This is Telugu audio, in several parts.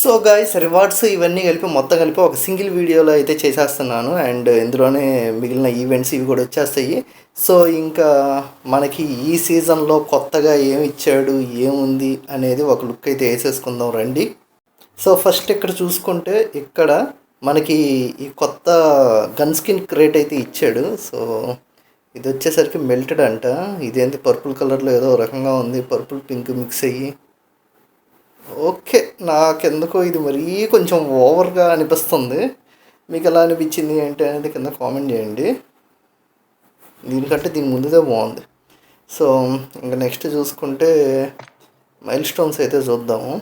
సో గైస్ రివార్డ్స్ ఇవన్నీ కలిపి మొత్తం కలిపి ఒక సింగిల్ వీడియోలో అయితే చేసేస్తున్నాను. అండ్ ఇందులోనే మిగిలిన ఈవెంట్స్ ఇవి కూడా వచ్చేస్తాయి. సో ఇంకా మనకి ఈ సీజన్లో కొత్తగా ఏమి ఇచ్చాడు ఏముంది అనేది ఒక లుక్ అయితే వేసేసుకుందాం రండి. సో ఫస్ట్ ఇక్కడ చూసుకుంటే ఇక్కడ మనకి ఈ కొత్త గన్ స్కిన్ క్రేట్ అయితే ఇచ్చాడు. సో ఇది వచ్చేసరికి మెల్టెడ్ అంట. ఇదేంటి పర్పుల్ కలర్లో ఏదో రకంగా ఉంది, పర్పుల్ పింక్ మిక్స్ అయ్యి. ఓకే, నాకెందుకో ఇది మరీ కొంచెం ఓవర్గా అనిపిస్తుంది. మీకు ఎలా అనిపించింది ఏంటి అనేది కింద కామెంట్ చేయండి. దీనికంటే దీని ముందుదే బాగుంది. సో ఇంకా నెక్స్ట్ చూసుకుంటే మైల్ స్టోన్స్ అయితే చూద్దాము.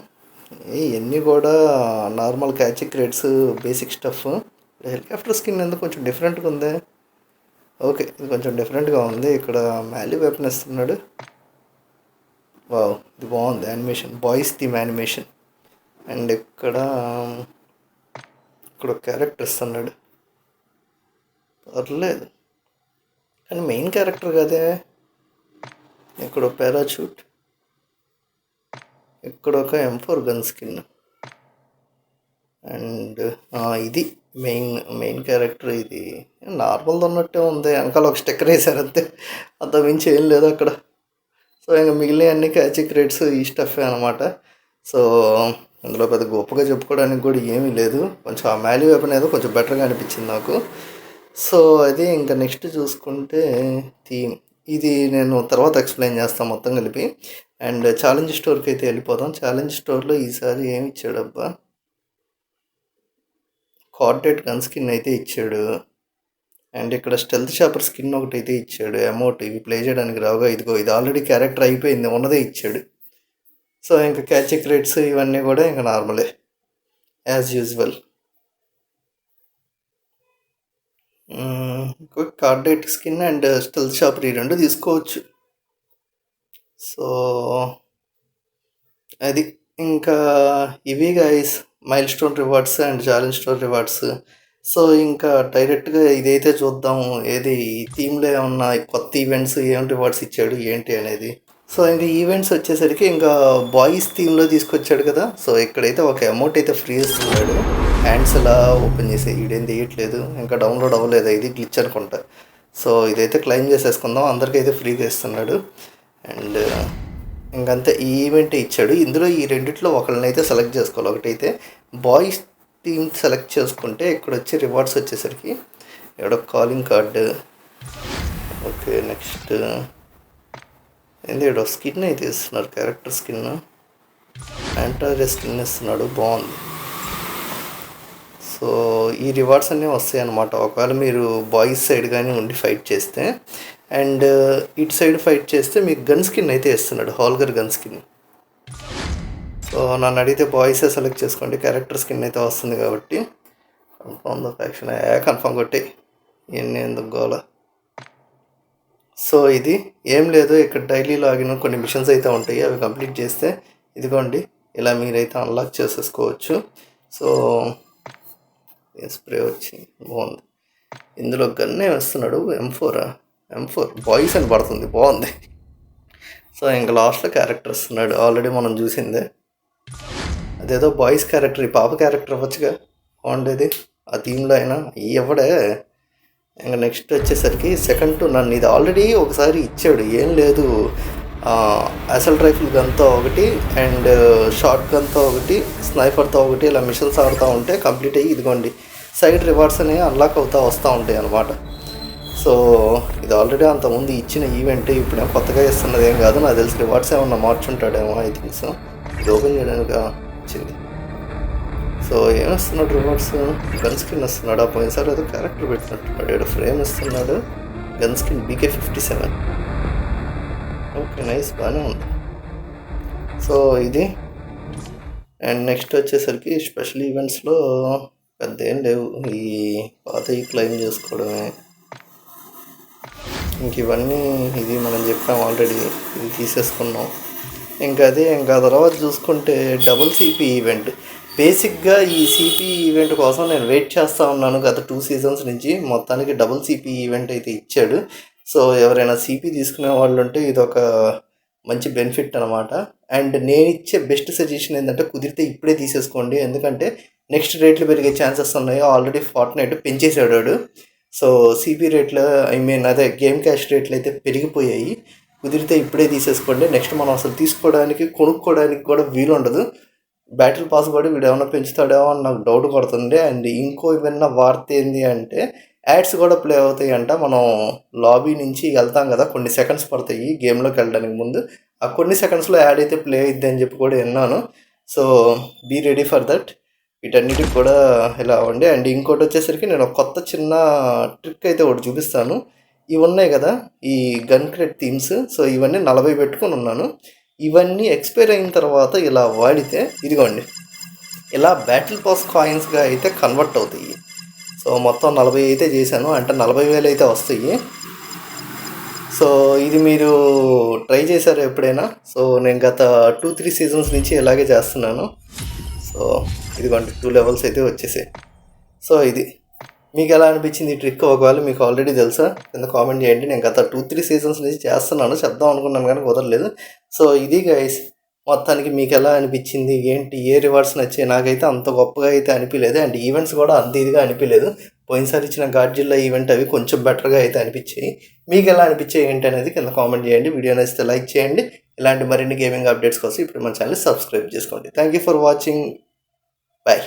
ఇవన్నీ కూడా normal catch crates, basic stuff. Helicopter skin ఎందుకు కొంచెం డిఫరెంట్గా ఉంది. ఓకే, ఇది కొంచెం డిఫరెంట్గా ఉంది. ఇక్కడ మ్యాలీ వెపన్ ఇస్తున్నాడు. వావ్, ఇది బాగుంది animation, boys theme animation. And ఇక్కడ ఒక క్యారెక్టర్ ఇస్తున్నాడు, పర్లేదు కానీ మెయిన్ క్యారెక్టర్ కదే. ఇక్కడ పారాచూట్, ఇక్కడ ఒక M4 గన్ స్కిన్. అండ్ ఇది మెయిన్ క్యారెక్టర్. ఇది నార్మల్ది ఉన్నట్టే ఉంది, వెనకాల ఒక స్టిక్కర్ వేసారు అంతే, అంత మించి ఏం లేదు అక్కడ. సో ఇంకా మిగిలిన అన్ని క్యాచ్ క్రేట్స్ ఈ స్టఫే అనమాట. సో అందులో పెద్ద గొప్పగా చెప్పుకోవడానికి కూడా ఏమీ లేదు. కొంచెం ఆ మ్యాలీ వెపన్ ఏదో కొంచెం బెటర్గా అనిపించింది నాకు. సో అది ఇంకా నెక్స్ట్ చూసుకుంటే థీమ్, ఇది నేను తర్వాత ఎక్స్ప్లెయిన్ చేస్తాను మొత్తం కలిపి. అండ్ ఛాలెంజ్ స్టోర్కి అయితే వెళ్ళిపోదాం. ఛాలెంజ్ స్టోర్లో ఈసారి ఏమి ఇచ్చాడబ్బా, కార్డెట్ గన్ స్కిన్ అయితే ఇచ్చాడు. అండ్ ఇక్కడ స్టెల్త్ షాపర్ స్కిన్ ఒకటి అయితే ఇచ్చాడు. అమౌంట్ ఇవి ప్లే చేయడానికి రావుగా, ఇదిగో ఇది ఆల్రెడీ క్యారెక్టర్ అయిపోయింది, ఉన్నదే ఇచ్చాడు. సో ఇంకా క్యాచ్ క్రేట్స్ ఇవన్నీ కూడా ఇంకా నార్మలే as usual. Cordite skin and stealth shopper ఈ రెండు తీసుకోవచ్చు. సో అది ఇంకా ఇవి guys milestone rewards and challenge store rewards. So ఇంకా డైరెక్ట్గా ఇదైతే చూద్దాము, ఏది ఈ థీమ్లో ఏమన్నా కొత్త ఈవెంట్స్ ఏం రివార్డ్స్ ఇచ్చాడు ఏంటి అనేది. సో ఇంకా ఈవెంట్స్ వచ్చేసరికి ఇంకా బాయ్స్ థీమ్లో తీసుకొచ్చాడు కదా. సో ఇక్కడైతే ఒక అమౌంట్ అయితే ఫ్రీ ఇస్తున్నాడు. హ్యాండ్స్ ఎలా ఓపెన్ చేసి ఇదేం తీయట్లేదు, ఇంకా డౌన్లోడ్ అవ్వలేదు, ఇది గ్లిచ్ అనుకుంటా. సో ఇదైతే క్లెయిమ్ చేసేసుకుందాం, అందరికైతే ఫ్రీగా ఇస్తున్నాడు. అండ్ ఇంకంతే ఈ ఈవెంట్ ఇచ్చాడు. ఇందులో ఈ రెండిట్లో ఒకళ్ళని అయితే సెలెక్ట్ చేసుకోవాలి. ఒకటైతే బాయ్స్ థీమ్ సెలెక్ట్ చేసుకుంటే ఇక్కడ వచ్చి రివార్డ్స్ వచ్చేసరికి ఇక్కడ కాలింగ్ కార్డు. ఓకే, నెక్స్ట్ ఏంది ఇక్కడ స్కిన్ అయితే ఇస్తున్నారు, క్యారెక్టర్ స్కిన్, యాంటారియా స్కిన్ ఇస్తున్నాడు, బాగుంది. సో ఈ రివార్డ్స్ అన్నీ వస్తాయి అన్నమాట ఒకవేళ మీరు బాయ్స్ సైడ్ కానీ ఉండి ఫైట్ చేస్తే. అండ్ ఇటు సైడ్ ఫైట్ చేస్తే మీకు గన్ స్కిన్ అయితే ఇస్తున్నాడు, హాల్గర్ గన్ స్కిన్. సో నన్ను అడిగితే బాయ్సే సెలెక్ట్ చేసుకోండి, క్యారెక్టర్ స్కిన్ అయితే వస్తుంది కాబట్టి. కన్ఫామ్ ద ఫ్యాక్షన్, కన్ఫామ్ కొట్టి ఇవన్నీ ఎందుకు గోల. సో ఇది ఏం లేదు, ఇక్కడ డైలీ లాగిన్ కొన్ని మిషన్స్ అయితే ఉంటాయి, అవి కంప్లీట్ చేస్తే ఇదిగోండి ఇలా మీరైతే అన్లాక్ చేసేసుకోవచ్చు. సో స్ప్రే వచ్చింది, బాగుంది. ఇందులో గన్నే వస్తున్నాడు, M4 బాయ్స్ అని పడుతుంది, బాగుంది. సో ఇంకా లాస్ట్లో క్యారెక్టర్ వస్తున్నాడు, ఆల్రెడీ మనం చూసిందే. అదేదో బాయ్స్ క్యారెక్టర్, ఈ పాప క్యారెక్టర్ అవ్వచ్చుగా, బాగుండేది ఆ థీమ్లో అయినా. ఇవ్వడే. ఇంకా నెక్స్ట్ వచ్చేసరికి సెకండ్ టు నన్ను, ఇది ఆల్రెడీ ఒకసారి ఇచ్చాడు, ఏం లేదు, అసల్ట్ రైఫిల్ గన్తో ఒకటి అండ్ షార్ట్ గన్తో ఒకటి, స్నైపర్తో ఒకటి, ఇలా మిషన్స్ ఆడుతూ ఉంటే కంప్లీట్ అయ్యి ఇదిగోండి సైడ్ రివార్డ్స్ అనేవి అన్లాక్ అవుతూ వస్తూ ఉంటాయి అన్నమాట. సో ఇది ఆల్రెడీ అంతకుముందు ఇచ్చిన ఈవెంట్, ఇప్పుడేమో కొత్తగా ఇస్తున్నది ఏం కాదు. నాకు తెలిసి రివార్డ్స్ ఏమన్నా మార్చుంటాడేమో, ఐ థింక్ సో. ఇది ఓపెన్ చేయడానికి వచ్చింది. సో ఏమిస్తున్నాడు రివార్డ్స్, గన్ స్కిన్ ఇస్తున్నాడు. ఆ పోయినసారి ఏదో క్యారెక్టర్ పెట్టినట్టున్నాడు, ఏదో ఫ్రేమ్ ఇస్తున్నాడు, gun skin BK-57. Okay, nice, బాగానే ఉంది. సో ఇది. అండ్ నెక్స్ట్ వచ్చేసరికి స్పెషల్ ఈవెంట్స్లో పెద్ద ఏం లేవు, ఈ పాతవి క్లెయిమ్ చేసుకోవడమే. ఇంక ఇవన్నీ ఇది మనం చెప్పాం ఆల్రెడీ, ఇది తీసేసుకున్నాం. ఇంకా తర్వాత చూసుకుంటే డబుల్ CP ఈవెంట్. బేసిక్గా ఈ CP ఈవెంట్ కోసం నేను వెయిట్ చేస్తూ ఉన్నాను గత 2 సీజన్స్ నుంచి. మొత్తానికి డబుల్ CP ఈవెంట్ అయితే ఇచ్చాడు. సో ఎవరైనా CP తీసుకునే వాళ్ళు ఉంటే ఇది ఒక మంచి బెనిఫిట్ అనమాట. అండ్ నేను ఇచ్చే బెస్ట్ సజెషన్ ఏంటంటే కుదిరితే ఇప్పుడే తీసేసుకోండి, ఎందుకంటే నెక్స్ట్ రేట్లు పెరిగే ఛాన్సెస్ ఉన్నాయి. ఆల్రెడీ ఫార్ట్నైట్ పెంచేసాడు వాడు. సో సిపి రేట్లు అదే గేమ్ క్యాష్ రేట్లు అయితే పెరిగిపోయాయి. కుదిరితే ఇప్పుడే తీసేసుకోండి. నెక్స్ట్ మనం అసలు తీసుకోవడానికి కొనుక్కోవడానికి కూడా వీలు ఉండదు. బ్యాటిల్ పాస్ కూడా వీడు ఏమైనా పెంచుతాడేమో అని నాకు డౌట్ కొడుతుంది. అండ్ ఇంకో ఏమైనా వార్త ఏంటి అంటే యాడ్స్ కూడా ప్లే అవుతాయి అంట. మనం లాబీ నుంచి వెళ్తాం కదా, కొన్ని సెకండ్స్ పడతాయి గేమ్లోకి వెళ్ళడానికి ముందు. ఆ కొన్ని సెకండ్స్లో యాడ్ అయితే ప్లే అయిద్ది అని చెప్పి కూడా విన్నాను. So be ready for that. వీటన్నిటికి కూడా ఇలా అవ్వండి. అండ్ ఇంకోటి వచ్చేసరికి నేను ఒక కొత్త చిన్న ట్రిక్ అయితే ఒకటి చూపిస్తాను. ఇవి ఉన్నాయి కదా ఈ గన్ క్రెట్ థీమ్స్, సో ఇవన్నీ 40 పెట్టుకొని ఉన్నాను. ఇవన్నీ ఎక్స్పైర్ అయిన తర్వాత ఇలా వాడితే ఇదిగోండి ఇలా బ్యాటిల్ పాస్ కాయిన్స్గా అయితే కన్వర్ట్ అవుతాయి. సో మొత్తం 40 అయితే చేశాను, అంటే 40,000 అయితే వస్తాయి. సో ఇది మీరు ట్రై చేశారు ఎప్పుడైనా? సో నేను గత 2-3 సీజన్స్ నుంచి ఇలాగే చేస్తున్నాను. సో ఇదిగోండి 2 లెవెల్స్ అయితే వచ్చేసాయి. సో ఇది మీకు ఎలా అనిపించింది ఈ ట్రిక్? ఒకవేళ మీకు ఆల్రెడీ తెలుసా కింద కామెంట్ చేయండి. నేను గత 2-3 సీజన్స్ నుంచి చేస్తున్నాను, చెప్దాం అనుకున్నాను కానీ కుదరలేదు. సో ఇది గైస్, మొత్తానికి మీకు ఎలా అనిపించింది ఏంటి, ఏ రివార్డ్స్ నచ్చాయి? నాకైతే అంత గొప్పగా అయితే అనిపించలేదు. అండ్ ఈవెంట్స్ కూడా అంత ఇదిగా అనిపించలేదు. పోయినసారి ఇచ్చిన గాడ్జిల్లా ఈవెంట్ అవి కొంచెం బెటర్గా అయితే అనిపించాయి. మీకు ఎలా అనిపించాయి ఏంటి అనేది కింద కామెంట్ చేయండి. వీడియో నచ్చితే లైక్ చేయండి. ఇలాంటి మరిన్ని గేమింగ్ అప్డేట్స్ కోసం ఇప్పుడు మన ఛానల్ సబ్స్క్రైబ్ చేసుకోండి. Thank you for watching. Bye.